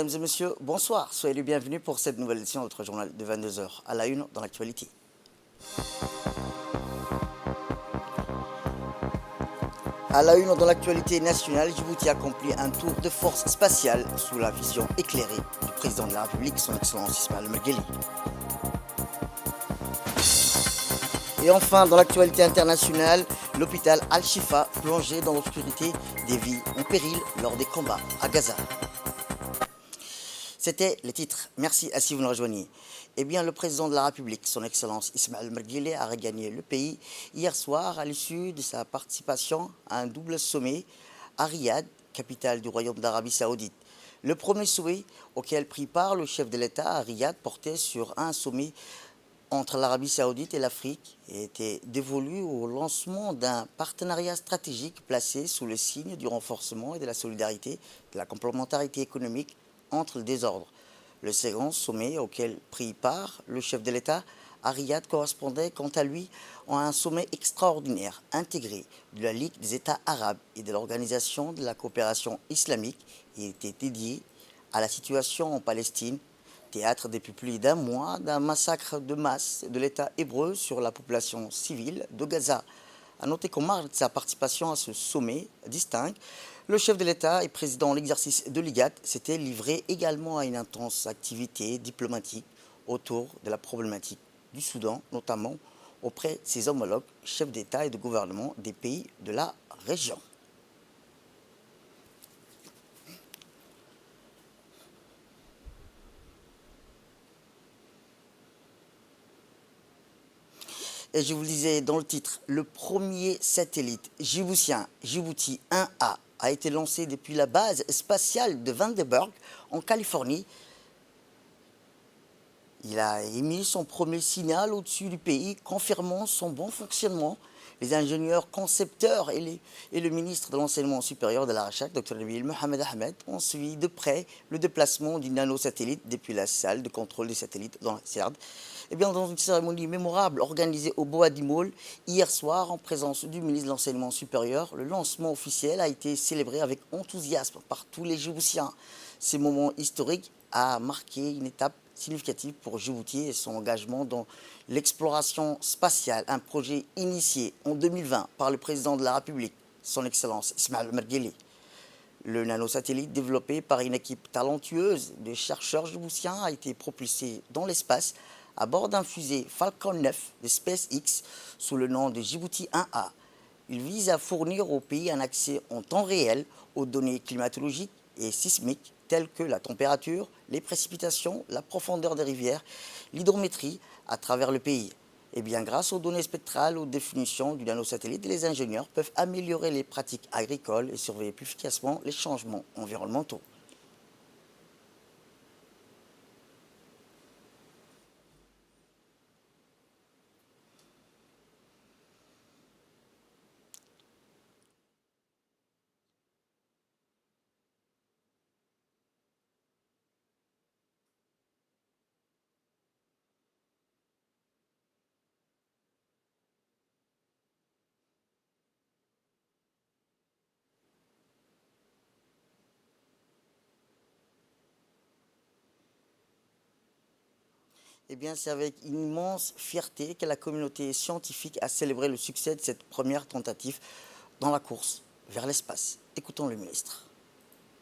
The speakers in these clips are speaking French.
Mesdames et messieurs, bonsoir. Soyez les bienvenus pour cette nouvelle édition de notre journal de 22 heures. À la une dans l'actualité. À la une dans l'actualité nationale, Djibouti accomplit un tour de force spatiale sous la vision éclairée du président de la République, son Excellence Ismaël Mergueli. Et enfin, dans l'actualité internationale, l'hôpital Al-Shifa plongé dans l'obscurité, des vies en péril lors des combats à Gaza. C'était les titres. Merci à si vous nous rejoignez. Eh bien, le président de la République, son Excellence Ismaël Mergueli, a regagné le pays hier soir à l'issue de sa participation à un double sommet à Riyad, capitale du Royaume d'Arabie Saoudite. Le premier sommet auquel prit part le chef de l'État à Riyad portait sur un sommet entre l'Arabie Saoudite et l'Afrique et était dévolu au lancement d'un partenariat stratégique placé sous le signe du renforcement et de la solidarité, de la complémentarité économique entre les deux ordres. Le second sommet auquel prit part le chef de l'État à Riyad correspondait quant à lui à un sommet extraordinaire intégré de la Ligue des États arabes et de l'Organisation de la coopération islamique et était dédié à la situation en Palestine, théâtre depuis plus d'un mois d'un massacre de masse de l'État hébreu sur la population civile de Gaza. A noter qu'en marge de sa participation à ce sommet distinct, le chef de l'État et président en exercice de l'IGAD s'était livré également à une intense activité diplomatique autour de la problématique du Soudan, notamment auprès de ses homologues chefs d'État et de gouvernement des pays de la région. Et je vous le disais dans le titre, le premier satellite djiboutien, Djibouti 1A, a été lancé depuis la base spatiale de Vandenberg, en Californie. Il a émis son premier signal au-dessus du pays, confirmant son bon fonctionnement. Les ingénieurs concepteurs et le ministre de l'Enseignement supérieur de la Recherche, Dr Nabil Mohamed Ahmed, ont suivi de près le déplacement du nanosatellite depuis la salle de contrôle des satellites dans la CERD. Eh bien, dans une cérémonie mémorable organisée au Boadi Mall hier soir en présence du ministre de l'Enseignement supérieur, le lancement officiel a été célébré avec enthousiasme par tous les Djiboutiens. Ce moment historique a marqué une étape significative pour Djibouti et son engagement dans l'exploration spatiale, un projet initié en 2020 par le président de la République, son Excellence Ismaël Mergueli. Le nanosatellite développé par une équipe talentueuse de chercheurs djiboutiens a été propulsé dans l'espace à bord d'un fusée Falcon 9 de SpaceX sous le nom de Djibouti 1A. Il vise à fournir au pays un accès en temps réel aux données climatologiques et sismiques telles que la température, les précipitations, la profondeur des rivières, l'hydrométrie à travers le pays. Et bien, grâce aux données spectrales, aux définitions du nanosatellite, les ingénieurs peuvent améliorer les pratiques agricoles et surveiller plus efficacement les changements environnementaux. Eh bien, c'est avec une immense fierté que la communauté scientifique a célébré le succès de cette première tentative dans la course vers l'espace. Écoutons le ministre.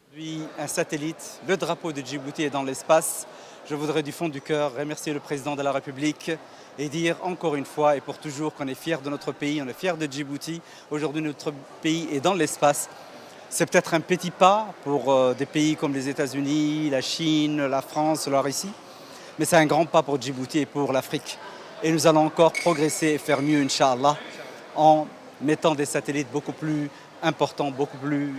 Aujourd'hui, un satellite, le drapeau de Djibouti est dans l'espace. Je voudrais du fond du cœur remercier le président de la République et dire encore une fois et pour toujours qu'on est fiers de notre pays, on est fiers de Djibouti. Aujourd'hui, notre pays est dans l'espace. C'est peut-être un petit pas pour des pays comme les États-Unis, la Chine, la France, la Russie, mais c'est un grand pas pour Djibouti et pour l'Afrique. Et nous allons encore progresser et faire mieux, Inch'Allah, en mettant des satellites beaucoup plus importants, beaucoup plus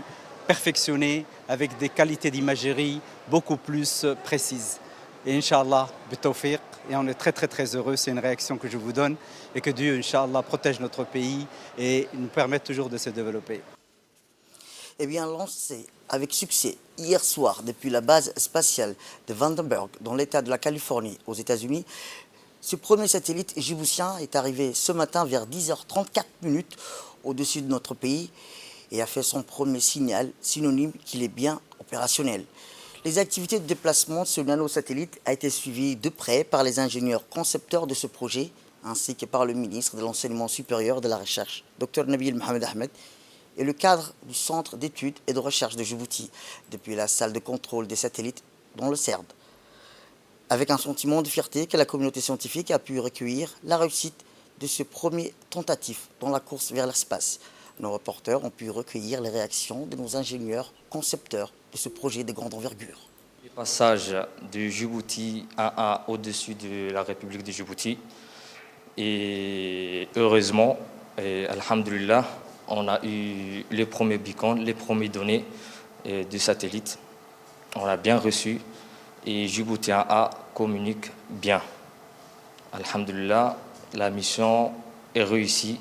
perfectionnés, avec des qualités d'imagerie beaucoup plus précises. Et Inch'Allah, bitawfiq, et on est très très très heureux, c'est une réaction que je vous donne, et que Dieu, Inch'Allah, protège notre pays et nous permette toujours de se développer. Eh bien, lancé avec succès hier soir depuis la base spatiale de Vandenberg dans l'État de la Californie aux États-Unis, ce premier satellite djiboutien est arrivé ce matin vers 10h34 au-dessus de notre pays et a fait son premier signal synonyme qu'il est bien opérationnel. Les activités de déplacement de ce nanosatellite a été suivies de près par les ingénieurs concepteurs de ce projet, ainsi que par le ministre de l'Enseignement supérieur de la Recherche, Dr Nabil Mohamed Ahmed, et le cadre du Centre d'études et de recherche de Djibouti, depuis la salle de contrôle des satellites dans le CERD. Avec un sentiment de fierté que la communauté scientifique a pu recueillir la réussite de ce premier tentative dans la course vers l'espace. Nos reporters ont pu recueillir les réactions de nos ingénieurs concepteurs de ce projet de grande envergure. Le passage du Djibouti 1A au-dessus de la République de Djibouti. Et heureusement, et alhamdulillah, on a eu les premiers beacons, les premières données du satellite. On a bien reçu et Djibouti 1A communique bien. Alhamdulillah, la mission est réussie.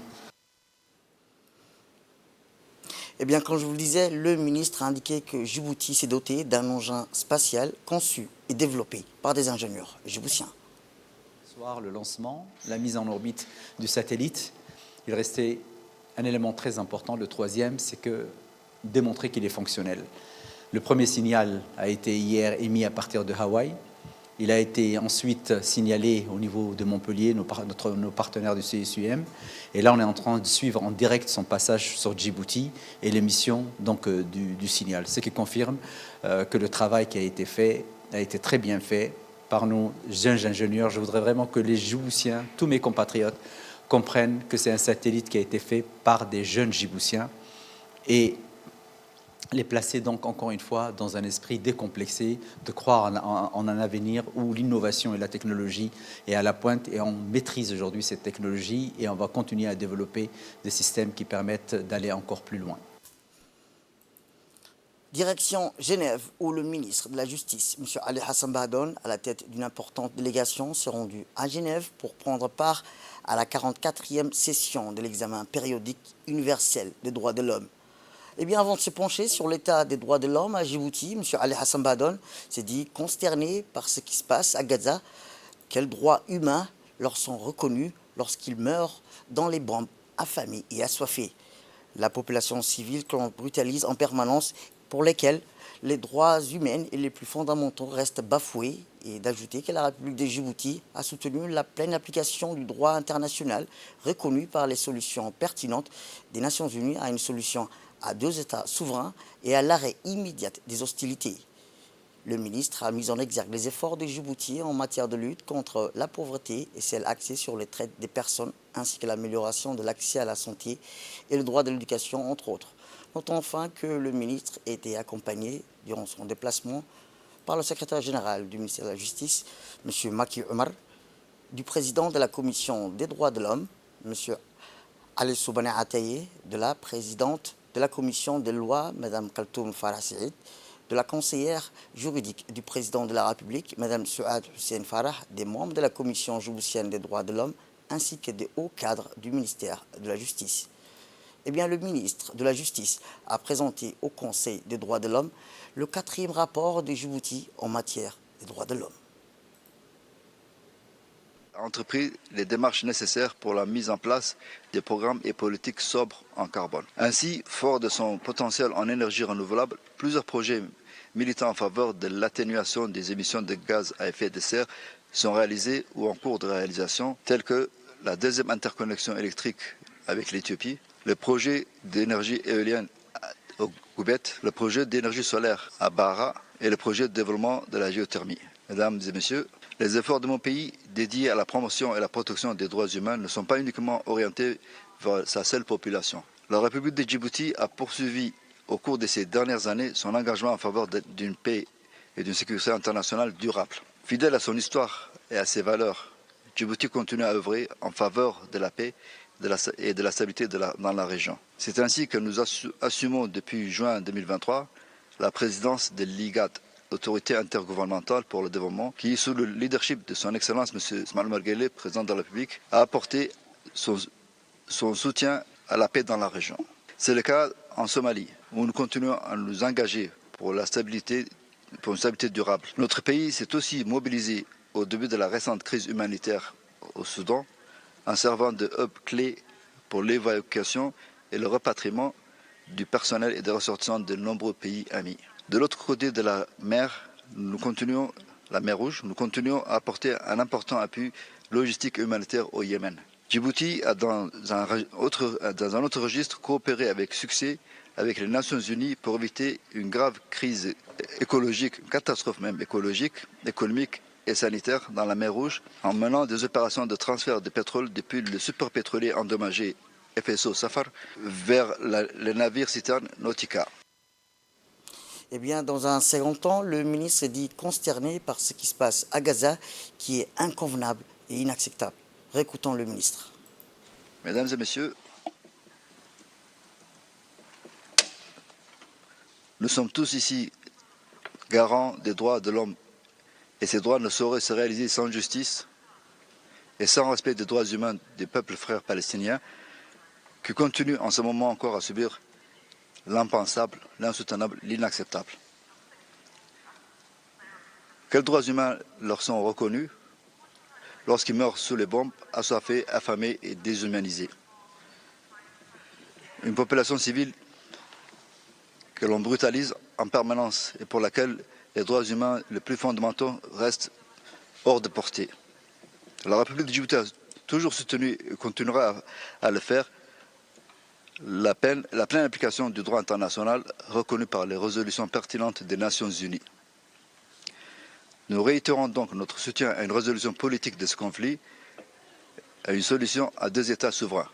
Eh bien, comme je vous le disais, le ministre a indiqué que Djibouti s'est doté d'un engin spatial conçu et développé par des ingénieurs djiboutiens. Ce soir, le lancement, la mise en orbite du satellite, il restait un élément très important. Le troisième, c'est que démontrer qu'il est fonctionnel. Le premier signal a été hier émis à partir de Hawaï. Il a été ensuite signalé au niveau de Montpellier, nos partenaires du CSUM. Et là, on est en train de suivre en direct son passage sur Djibouti et l'émission du signal. Ce qui confirme que le travail qui a été fait a été très bien fait par nos jeunes ingénieurs. Je voudrais vraiment que les Djiboutiens, tous mes compatriotes, comprennent que c'est un satellite qui a été fait par des jeunes Djiboutiens et les placer donc encore une fois dans un esprit décomplexé, de croire en un avenir où l'innovation et la technologie est à la pointe et on maîtrise aujourd'hui cette technologie et on va continuer à développer des systèmes qui permettent d'aller encore plus loin. Direction Genève, où le ministre de la Justice, M. Ali Hassan Bahdoun, à la tête d'une importante délégation, s'est rendu à Genève pour prendre part à la 44e session de l'examen périodique universel des droits de l'homme. Eh bien, avant de se pencher sur l'état des droits de l'homme à Djibouti, M. Ali Hassan Bahdoun s'est dit consterné par ce qui se passe à Gaza. Quels droits humains leur sont reconnus lorsqu'ils meurent dans les bombes, affamés et assoiffés? La population civile que l'on brutalise en permanence, pour lesquels les droits humains et les plus fondamentaux restent bafoués, et d'ajouter que la République de Djibouti a soutenu la pleine application du droit international reconnu par les solutions pertinentes des Nations Unies à une solution à 2 États souverains et à l'arrêt immédiat des hostilités. Le ministre a mis en exergue les efforts de Djibouti en matière de lutte contre la pauvreté et celle axée sur les traites des personnes, ainsi que l'amélioration de l'accès à la santé et le droit de l'éducation, entre autres. Notons enfin que le ministre a été accompagné durant son déplacement par le secrétaire général du ministère de la Justice, M. Maki Omar, du président de la Commission des droits de l'homme, M. Ali Soubane Ataye, de la présidente de la Commission des lois, Mme Kaltoum Farah Saïd, de la conseillère juridique du président de la République, Mme Souad Hussein Farah, des membres de la Commission djiboutienne des droits de l'homme, ainsi que des hauts cadres du ministère de la Justice. Eh bien, le ministre de la Justice a présenté au Conseil des droits de l'homme le 4e rapport de Djibouti en matière des droits de l'homme. A entrepris les démarches nécessaires pour la mise en place des programmes et politiques sobres en carbone. Ainsi, fort de son potentiel en énergie renouvelable, plusieurs projets militant en faveur de l'atténuation des émissions de gaz à effet de serre sont réalisés ou en cours de réalisation, tels que la 2e interconnexion électrique avec l'Éthiopie, le projet d'énergie éolienne au Goubet, le projet d'énergie solaire à Bahara et le projet de développement de la géothermie. Mesdames et messieurs, les efforts de mon pays dédiés à la promotion et la protection des droits humains ne sont pas uniquement orientés vers sa seule population. La République de Djibouti a poursuivi au cours de ces dernières années son engagement en faveur d'une paix et d'une sécurité internationale durable. Fidèle à son histoire et à ses valeurs, Djibouti continue à œuvrer en faveur de la paix et de la stabilité dans la région. C'est ainsi que nous assumons depuis juin 2023 la présidence de l'IGAD, Autorité intergouvernementale pour le développement, qui, sous le leadership de son Excellence M. Ismaël Marguerite, président de la République, a apporté son soutien à la paix dans la région. C'est le cas en Somalie, où nous continuons à nous engager pour une stabilité durable. Notre pays s'est aussi mobilisé au début de la récente crise humanitaire au Soudan, en servant de hub clé pour l'évacuation et le rapatriement du personnel et des ressortissants de nombreux pays amis. De l'autre côté de la mer, la mer Rouge, nous continuons à apporter un important appui logistique et humanitaire au Yémen. Djibouti a dans un autre registre coopéré avec succès avec les Nations Unies pour éviter une grave crise écologique, une catastrophe même écologique, économique et sanitaire dans la mer Rouge en menant des opérations de transfert de pétrole depuis le superpétrolier endommagé FSO Safar vers les navires citernes Nautica. Eh bien, dans un second temps, le ministre est dit consterné par ce qui se passe à Gaza, qui est inconvenable et inacceptable. Récoutons le ministre. Mesdames et messieurs, nous sommes tous ici garants des droits de l'homme et ces droits ne sauraient se réaliser sans justice et sans respect des droits humains des peuples frères palestiniens qui continuent en ce moment encore à subir l'impensable, l'insoutenable, l'inacceptable. Quels droits humains leur sont reconnus lorsqu'ils meurent sous les bombes, assoiffés, affamés et déshumanisés? Une population civile que l'on brutalise en permanence et pour laquelle les droits humains les plus fondamentaux restent hors de portée. La République de Djibouti a toujours soutenu et continuera à le faire la pleine application du droit international reconnu par les résolutions pertinentes des Nations Unies. Nous réitérons donc notre soutien à une résolution politique de ce conflit, à une solution à deux États souverains.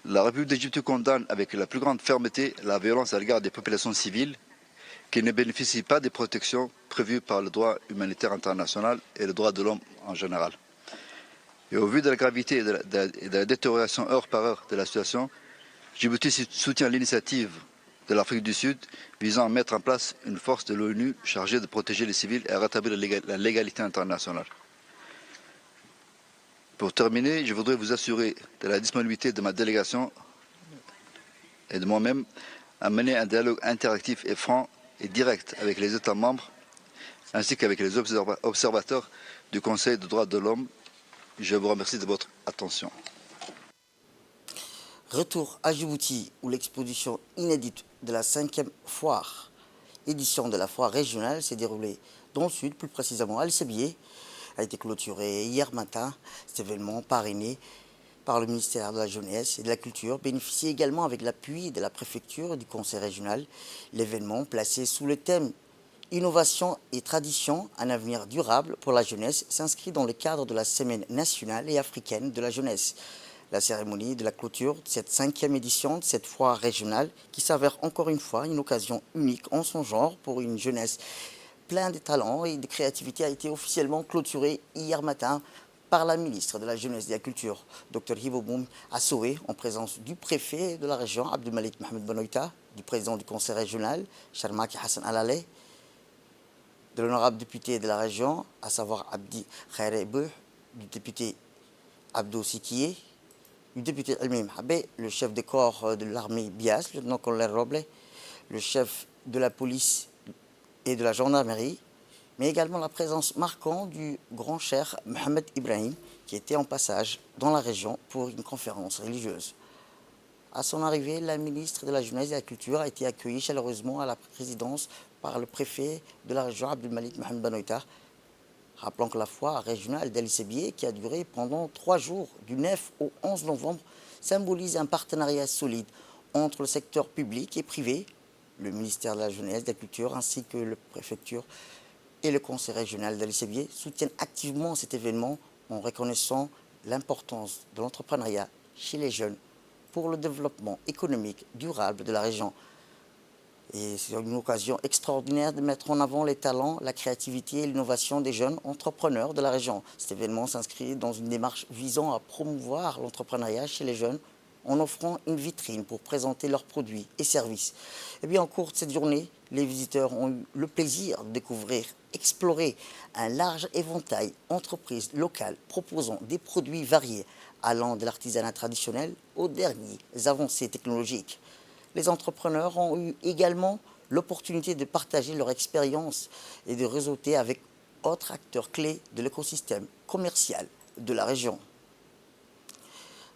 La République de Djibouti condamne avec la plus grande fermeté la violence à l'égard des populations civiles qui ne bénéficient pas des protections prévues par le droit humanitaire international et le droit de l'homme en général. Et au vu de la gravité et de la détérioration heure par heure de la situation, Djibouti soutient l'initiative de l'Afrique du Sud visant à mettre en place une force de l'ONU chargée de protéger les civils et à rétablir la légalité internationale. Pour terminer, je voudrais vous assurer de la disponibilité de ma délégation et de moi-même à mener un dialogue interactif et franc et direct avec les États membres ainsi qu'avec les observateurs du Conseil des droits de l'homme. Je vous remercie de votre attention. Retour à Djibouti, où l'exposition inédite de la 5e foire, édition de la foire régionale, s'est déroulée dans le sud, plus précisément à El-Sebieh, a été clôturée hier matin. Cet événement parrainé par le ministère de la Jeunesse et de la Culture bénéficie également avec l'appui de la préfecture et du conseil régional. L'événement, placé sous le thème Innovation et tradition, un avenir durable pour la jeunesse, s'inscrit dans le cadre de la Semaine nationale et africaine de la jeunesse. La cérémonie de la clôture de cette 5e édition de cette foire régionale, qui s'avère encore une fois une occasion unique en son genre pour une jeunesse pleine de talent et de créativité, a été officiellement clôturée hier matin par la ministre de la Jeunesse et de la Culture, Dr Hiboboum Assoué, en présence du préfet de la région, Abdelmalik Mohamed Benoïta, du président du conseil régional, Charmaki Hassan Alaleh, de l'honorable député de la région, à savoir Abdi Khaire Bouh, du député Abdou Sikié, du député Elmim Habé, le chef de corps de l'armée Bias, le lieutenant-colonel Roble, le chef de la police et de la gendarmerie, mais également la présence marquante du grand cheikh Mohamed Ibrahim, qui était en passage dans la région pour une conférence religieuse. À son arrivée, la ministre de la Jeunesse et de la Culture a été accueillie chaleureusement à la présidence par le préfet de la région, Abdelmalik Mohamed Benoïta. Rappelons que la foire régionale d'El-Sebieh, qui a duré pendant 3 jours, du 9 au 11 novembre, symbolise un partenariat solide entre le secteur public et privé, le ministère de la Jeunesse et de la Culture, ainsi que la préfecture et le conseil régional d'El-Sebieh soutiennent activement cet événement en reconnaissant l'importance de l'entrepreneuriat chez les jeunes pour le développement économique durable de la région. Et c'est une occasion extraordinaire de mettre en avant les talents, la créativité et l'innovation des jeunes entrepreneurs de la région. Cet événement s'inscrit dans une démarche visant à promouvoir l'entrepreneuriat chez les jeunes en offrant une vitrine pour présenter leurs produits et services. Et bien, en cours de cette journée, les visiteurs ont eu le plaisir de découvrir, explorer un large éventail d'entreprises locales proposant des produits variés allant de l'artisanat traditionnel aux dernières avancées technologiques. Les entrepreneurs ont eu également l'opportunité de partager leur expérience et de réseauter avec autres acteurs clés de l'écosystème commercial de la région.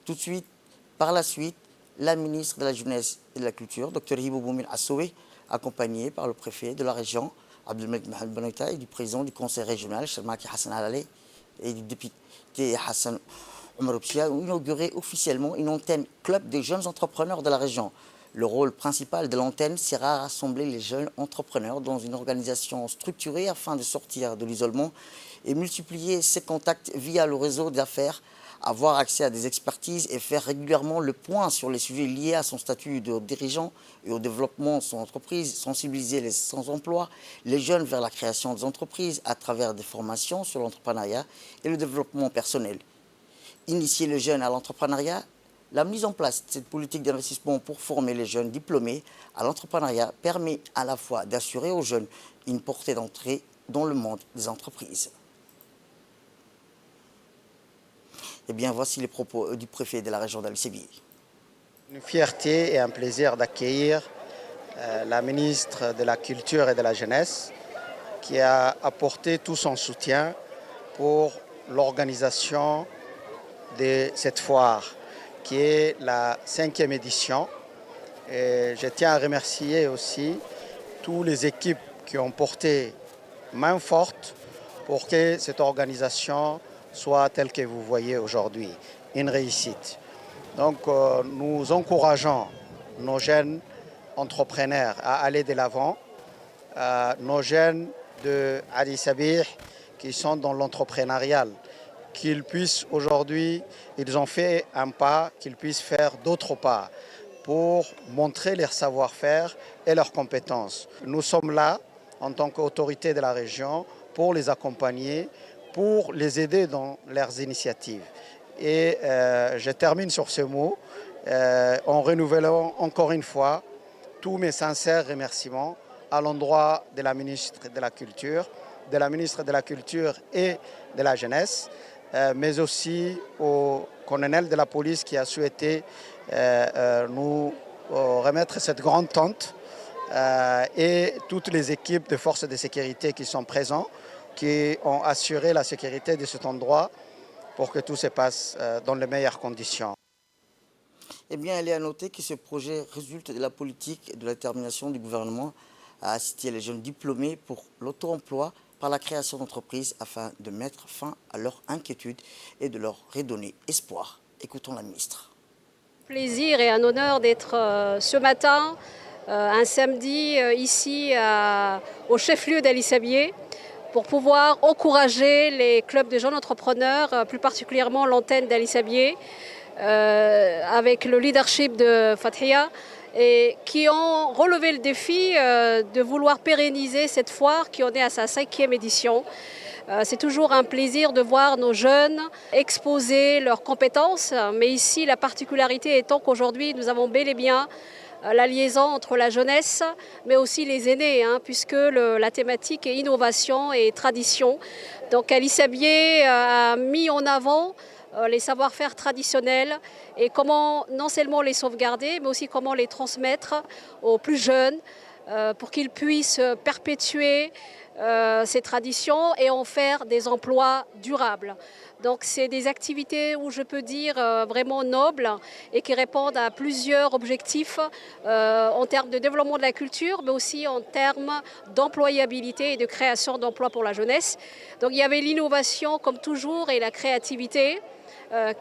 Tout de suite, par la suite, la ministre de la Jeunesse et de la Culture, Dr Hibou Boumin Assoué, accompagnée par le préfet de la région, Abdelmalik Mohamed Benoïta, et du président du conseil régional, Chalmaki Hassan Alaleh, et du député Hassan Omar Bchia, ont inauguré officiellement une antenne club des jeunes entrepreneurs de la région. Le rôle principal de l'antenne sera à rassembler les jeunes entrepreneurs dans une organisation structurée afin de sortir de l'isolement et multiplier ses contacts via le réseau d'affaires, avoir accès à des expertises et faire régulièrement le point sur les sujets liés à son statut de dirigeant et au développement de son entreprise, sensibiliser les sans-emploi, les jeunes vers la création des entreprises à travers des formations sur l'entrepreneuriat et le développement personnel. Initier les jeunes à l'entrepreneuriat, la mise en place de cette politique d'investissement pour former les jeunes diplômés à l'entrepreneuriat permet à la fois d'assurer aux jeunes une portée d'entrée dans le monde des entreprises. Eh bien, voici les propos du préfet de la région d'Ali Sébié. Une fierté et un plaisir d'accueillir la ministre de la Culture et de la Jeunesse qui a apporté tout son soutien pour l'organisation de cette foire qui est la 5e édition. Et je tiens à remercier aussi toutes les équipes qui ont porté main forte pour que cette organisation soit telle que vous voyez aujourd'hui, une réussite. Donc nous encourageons nos jeunes entrepreneurs à aller de l'avant, nos jeunes de Ali Sabih qui sont dans l'entrepreneurial, qu'ils puissent aujourd'hui, ils ont fait un pas, qu'ils puissent faire d'autres pas pour montrer leur savoir-faire et leurs compétences. Nous sommes là en tant qu'autorité de la région pour les accompagner, pour les aider dans leurs initiatives. Et je termine sur ce mot en renouvelant encore une fois tous mes sincères remerciements à l'endroit de la ministre de la Culture, et de la Jeunesse, mais aussi au colonel de la police qui a souhaité nous remettre cette grande tente et toutes les équipes de forces de sécurité qui sont présentes, qui ont assuré la sécurité de cet endroit pour que tout se passe dans les meilleures conditions. Eh bien, il est à noter que ce projet résulte de la politique et de la détermination du gouvernement à assister les jeunes diplômés pour l'auto-emploi par la création d'entreprises afin de mettre fin à leur inquiétude et de leur redonner espoir. Écoutons la ministre. Plaisir et un honneur d'être ce matin, un samedi, ici au chef-lieu d'Ali Sabié, pour pouvoir encourager les clubs de jeunes entrepreneurs, plus particulièrement l'antenne d'Ali Sabié, avec le leadership de Fathia, et qui ont relevé le défi de vouloir pérenniser cette foire qui en est à sa 5e édition. C'est toujours un plaisir de voir nos jeunes exposer leurs compétences, mais ici la particularité étant qu'aujourd'hui nous avons bel et bien la liaison entre la jeunesse, mais aussi les aînés, puisque la thématique est innovation et tradition. Donc Ali Sabié a mis en avant les savoir-faire traditionnels et comment non seulement les sauvegarder, mais aussi comment les transmettre aux plus jeunes pour qu'ils puissent perpétuer ces traditions et en faire des emplois durables. Donc c'est des activités où je peux dire vraiment nobles et qui répondent à plusieurs objectifs en termes de développement de la culture, mais aussi en termes d'employabilité et de création d'emplois pour la jeunesse. Donc il y avait l'innovation comme toujours et la créativité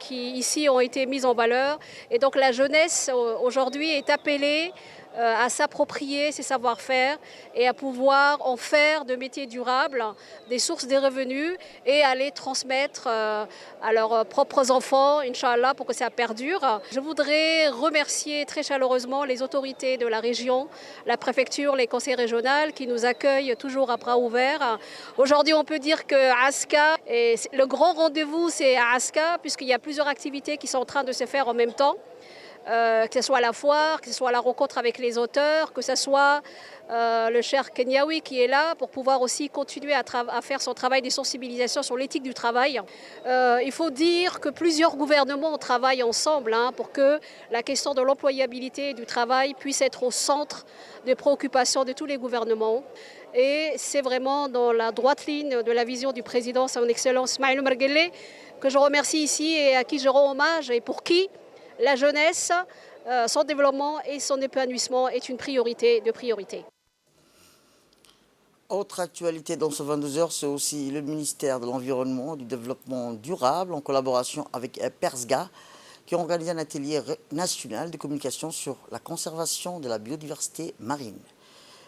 qui ici ont été mises en valeur. Et donc la jeunesse aujourd'hui est appelée à s'approprier ces savoir-faire et à pouvoir en faire de métiers durables, des sources de revenus et à les transmettre à leurs propres enfants, Inch'Allah, pour que ça perdure. Je voudrais remercier très chaleureusement les autorités de la région, la préfecture, les conseils régionaux qui nous accueillent toujours à bras ouverts. Aujourd'hui, on peut dire que Aska, et le grand rendez-vous, c'est à Aska, puisqu'il y a plusieurs activités qui sont en train de se faire en même temps. Que ce soit la foire, que ce soit la rencontre avec les auteurs, que ce soit le cher Kenyaoui qui est là pour pouvoir aussi continuer à faire son travail de sensibilisation sur l'éthique du travail. Il faut dire que plusieurs gouvernements travaillent ensemble pour que la question de l'employabilité du travail puisse être au centre des préoccupations de tous les gouvernements. Et c'est vraiment dans la droite ligne de la vision du président, son Excellence Ismaïl Omar Guelleh, que je remercie ici et à qui je rends hommage et pour qui la jeunesse son développement et son épanouissement est une priorité de priorité. Autre actualité dans ce 22h, c'est aussi le ministère de l'Environnement et du Développement durable en collaboration avec PERSGA qui ont organisé un atelier national de communication sur la conservation de la biodiversité marine.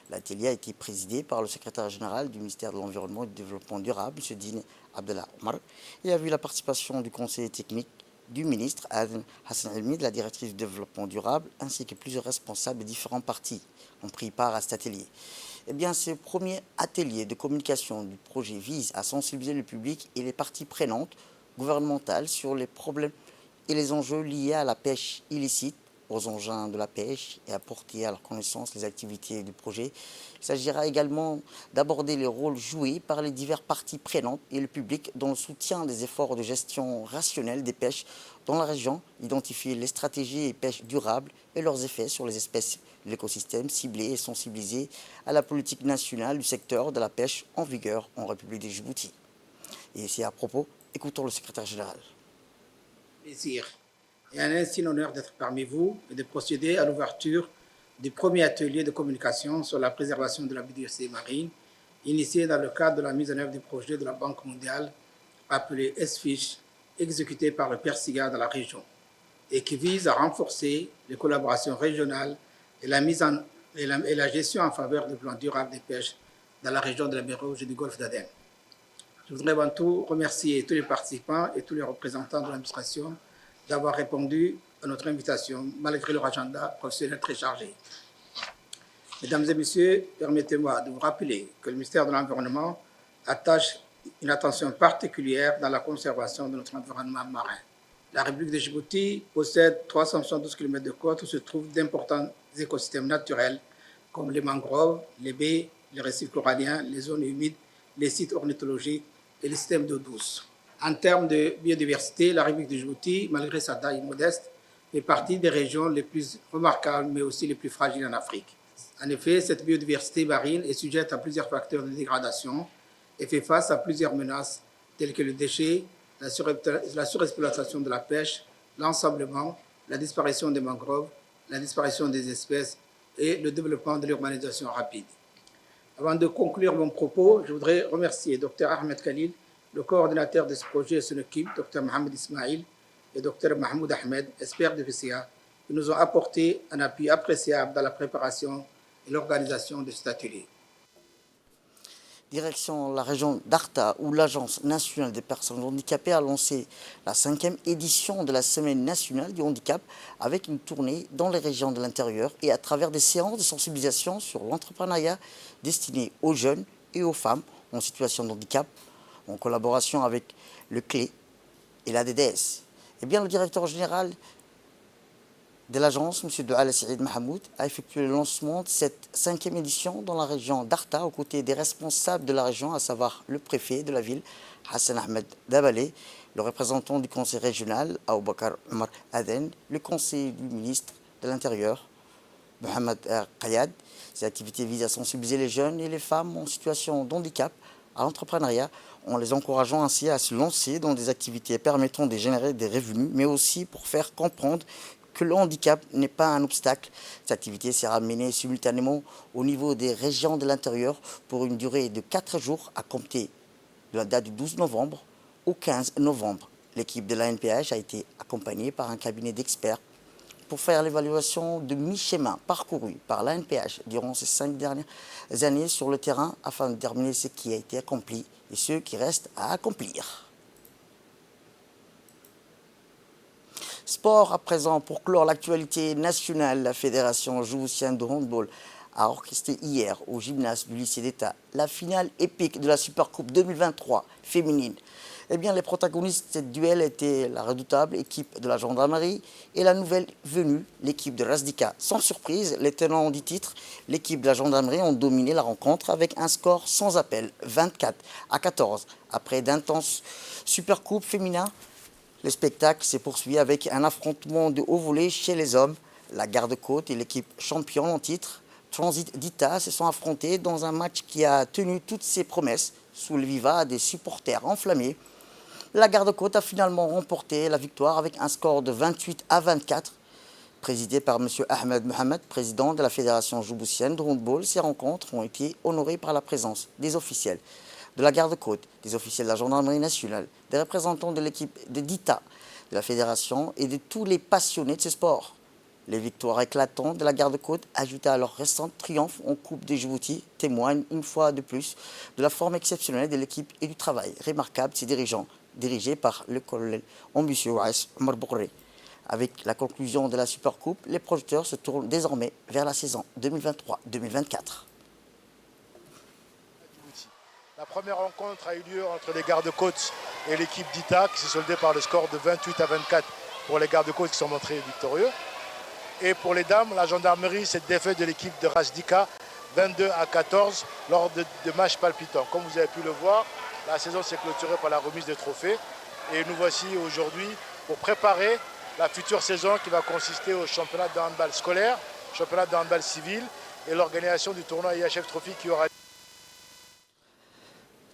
L'atelier a été présidé par le secrétaire général du ministère de l'Environnement et du Développement durable, M. Dine Abdellah Omar, et a vu la participation du conseiller technique du ministre Aden Hassan Elmi, de la directrice du développement durable, ainsi que plusieurs responsables des différents partis ont pris part à cet atelier. Eh bien, ce premier atelier de communication du projet vise à sensibiliser le public et les parties prenantes gouvernementales sur les problèmes et les enjeux liés à la pêche illicite, aux engins de la pêche et à porter à leur connaissance les activités du projet. Il s'agira également d'aborder les rôles joués par les diverses parties prenantes et le public dans le soutien des efforts de gestion rationnelle des pêches dans la région, identifier les stratégies et pêches durables et leurs effets sur les espèces de l'écosystème, cibler et sensibiliser à la politique nationale du secteur de la pêche en vigueur en République de Djibouti. Et c'est à propos, écoutons le secrétaire général. Plaisir et un instant honneur d'être parmi vous et de procéder à l'ouverture du premier atelier de communication sur la préservation de la biodiversité marine, initié dans le cadre de la mise en œuvre du projet de la Banque mondiale appelé SFISH, exécuté par le PERSGA dans la région, et qui vise à renforcer les collaborations régionales et la gestion en faveur du plan durable des pêches dans la région de la mer Rouge et du golfe d'Aden. Je voudrais avant tout remercier tous les participants et tous les représentants de l'administration d'avoir répondu à notre invitation, malgré leur agenda professionnel très chargé. Mesdames et messieurs, permettez-moi de vous rappeler que le ministère de l'Environnement attache une attention particulière dans la conservation de notre environnement marin. La République de Djibouti possède 372 km de côte où se trouvent d'importants écosystèmes naturels comme les mangroves, les baies, les récifs coralliens, les zones humides, les sites ornithologiques et les systèmes d'eau douce. En termes de biodiversité, la République de Djibouti, malgré sa taille modeste, fait partie des régions les plus remarquables, mais aussi les plus fragiles en Afrique. En effet, cette biodiversité marine est sujette à plusieurs facteurs de dégradation et fait face à plusieurs menaces telles que le déchet, la surexploitation de la pêche, l'ensablement, la disparition des mangroves, la disparition des espèces et le développement de l'urbanisation rapide. Avant de conclure mon propos, je voudrais remercier Dr Ahmed Khalil, le coordinateur de ce projet et son équipe, Dr Mohamed Ismail et Dr Mahmoud Ahmed, experts de VCA, qui nous ont apporté un appui appréciable dans la préparation et l'organisation de cet atelier. Direction la région d'Arta, où l'Agence nationale des personnes handicapées a lancé la 5e édition de la Semaine nationale du handicap avec une tournée dans les régions de l'intérieur et à travers des séances de sensibilisation sur l'entrepreneuriat destinées aux jeunes et aux femmes en situation de handicap, en collaboration avec le CLE et la DDS. Eh bien, le directeur général de l'agence, M. Douala Saïd Mahamoud, a effectué le lancement de cette 5e édition dans la région d'Arta aux côtés des responsables de la région, à savoir le préfet de la ville, Hassan Ahmed Dabalé, le représentant du conseil régional, Aboubakar Omar Aden, le conseiller du ministre de l'Intérieur, Mohamed Qayad. Ces activités visent à sensibiliser les jeunes et les femmes en situation de handicap à l'entrepreneuriat, en les encourageant ainsi à se lancer dans des activités permettant de générer des revenus, mais aussi pour faire comprendre que le handicap n'est pas un obstacle. Cette activité sera menée simultanément au niveau des régions de l'intérieur pour une durée de 4 jours à compter de la date du 12 novembre au 15 novembre. L'équipe de l'ANPH a été accompagnée par un cabinet d'experts pour faire l'évaluation de mi-chemin parcouru par l'ANPH durant ces 5 dernières années sur le terrain afin de déterminer ce qui a été accompli et ce qui reste à accomplir. Sport à présent, pour clore l'actualité nationale, la Fédération djiboutienne de handball a orchestré hier au gymnase du lycée d'État la finale épique de la Supercoupe 2023 féminine. Eh bien, les protagonistes de cette duel étaient la redoutable équipe de la gendarmerie et la nouvelle venue, l'équipe de Razdika. Sans surprise, les tenants du titre, l'équipe de la gendarmerie ont dominé la rencontre avec un score sans appel, 24-14. Après d'intenses Supercoupes féminins, le spectacle s'est poursuivi avec un affrontement de haut volet chez les hommes. La garde-côte et l'équipe championne en titre, Transit d'Ita, se sont affrontés dans un match qui a tenu toutes ses promesses sous le vivat des supporters enflammés. La garde-côte a finalement remporté la victoire avec un score de 28-24. Présidée par M. Ahmed Mohamed, président de la Fédération djiboutienne de handball, ces rencontres ont été honorées par la présence des officiels de la garde-côte, des officiels de la gendarmerie nationale, des représentants de l'équipe de DITA, de la fédération et de tous les passionnés de ce sport. Les victoires éclatantes de la garde-côte, ajoutées à leur récent triomphe en Coupe de Djibouti, témoignent une fois de plus de la forme exceptionnelle de l'équipe et du travail remarquable de ses dirigeants, dirigés par le colonel ambitieux Waïs Omar Bourré. Avec la conclusion de la Supercoupe, les projecteurs se tournent désormais vers la saison 2023-2024. La première rencontre a eu lieu entre les gardes-côtes et l'équipe d'ITA qui s'est soldée par le score de 28-24 pour les gardes-côtes qui sont montrés victorieux. Et pour les dames, la gendarmerie s'est défaite de l'équipe de Rasdika 22-14 lors de matchs palpitants. Comme vous avez pu le voir, la saison s'est clôturée par la remise des trophées. Et nous voici aujourd'hui pour préparer la future saison qui va consister au championnat de handball scolaire, championnat de handball civil et l'organisation du tournoi IHF Trophy qui aura lieu.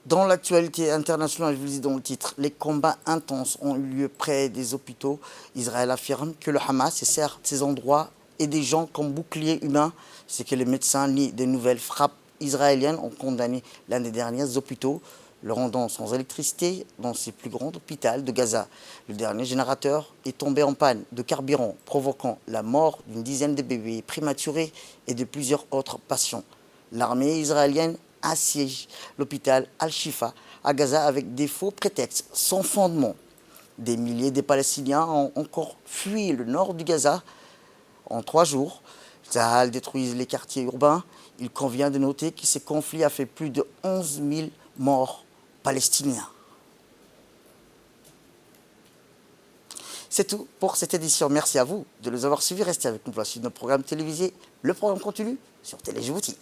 Dans l'actualité internationale, je vous dis dans le titre, les combats intenses ont eu lieu près des hôpitaux. Israël affirme que le Hamas sert ces endroits et des gens comme boucliers humains. C'est que les médecins nient des nouvelles frappes israéliennes ont condamné l'un des derniers hôpitaux, le rendant sans électricité dans ses plus grands hôpitaux de Gaza. Le dernier générateur est tombé en panne de carburant, provoquant la mort d'une dizaine de bébés prématurés et de plusieurs autres patients. L'armée israélienne assiège l'hôpital Al-Shifa à Gaza avec des faux prétextes sans fondement. Des milliers de Palestiniens ont encore fui le nord du Gaza en 3 jours. Tsahal détruit les quartiers urbains. Il convient de noter que ce conflit a fait plus de 11 000 morts palestiniens. C'est tout pour cette édition. Merci à vous de nous avoir suivis. Restez avec nous pour la suite de nos programmes télévisés. Le programme continue sur Télé Djibouti.